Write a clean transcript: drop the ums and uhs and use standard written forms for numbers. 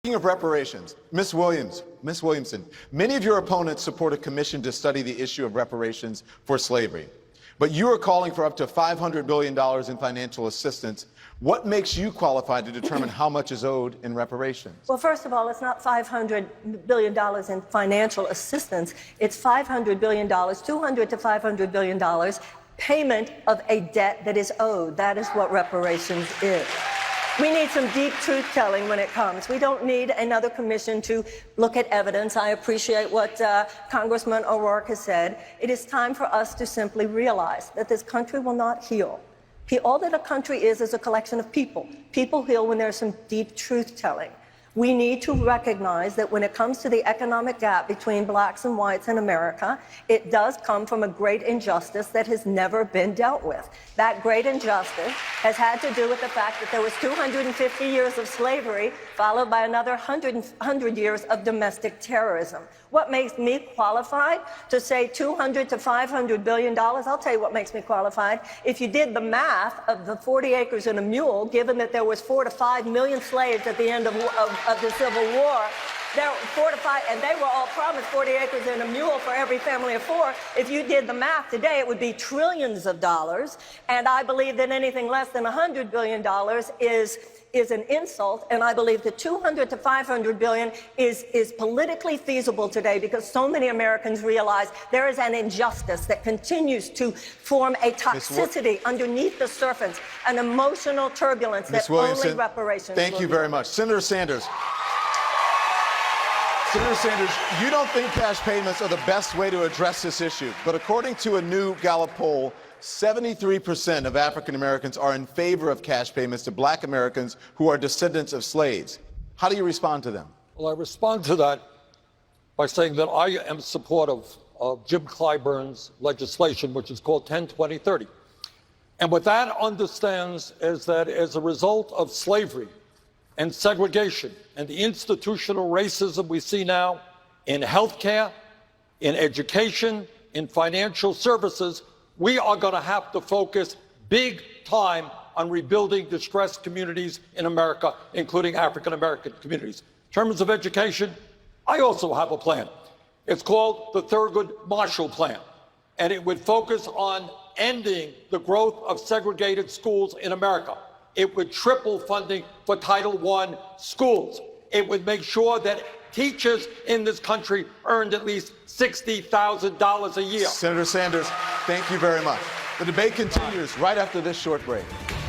Speaking of reparations, Ms. Williamson, many of your opponents support a commission to study the issue of reparations for slavery. But you are calling for up to $500 billion in financial assistance. What makes you qualified to determine how much is owed in reparations? Well, first of all, it's not $500 billion in financial assistance. It's $500 billion, $200 to $500 billion, payment of a debt that is owed. That is what reparations is. We need some deep truth-telling when it comes. We don't need another commission to look at evidence. I appreciate what Congressman O'Rourke has said. It is time for us to simply realize that this country will not heal. All that a country is a collection of people. People heal when there's some deep truth-telling. We need to recognize that when it comes to the economic gap between blacks and whites in America, it does come from a great injustice that has never been dealt with. That great injustice has had to do with the fact that there was 250 years of slavery, followed by another 100 years of domestic terrorism. What makes me qualified to say $200 to $500 billion? I'll tell you what makes me qualified. If you did the math of the 40 acres and a mule, given that there was 4 to 5 million slaves at the end of the Civil War, there were 4 to 5, and they were all promised 40 acres and a mule for every family of 4. If you did the math today, it would be trillions of dollars. And I believe that anything less than $100 billion is an insult. And I believe that $200 to $500 billion is politically feasible today because so many Americans realize there is an injustice that continues to form a toxicity underneath the surface, an emotional turbulence that only reparations. Thank you very much. Senator Sanders, you don't think cash payments are the best way to address this issue, but according to a new Gallup poll, 73% of African Americans are in favor of cash payments to black Americans who are descendants of slaves. How do you respond to them? Well, I respond to that by saying that I am supportive of Jim Clyburn's legislation, which is called 10-20-30. And what that understands is that as a result of slavery and segregation and the institutional racism we see now in healthcare, in education, in financial services, we are going to have to focus big time on rebuilding distressed communities in America, including African-American communities. In terms of education, I also have a plan. It's called the Thurgood Marshall Plan, and it would focus on ending the growth of segregated schools in America. It would triple funding for Title I schools. It would make sure that teachers in this country earned at least $60,000 a year. Senator Sanders, thank you very much. The debate continues right after this short break.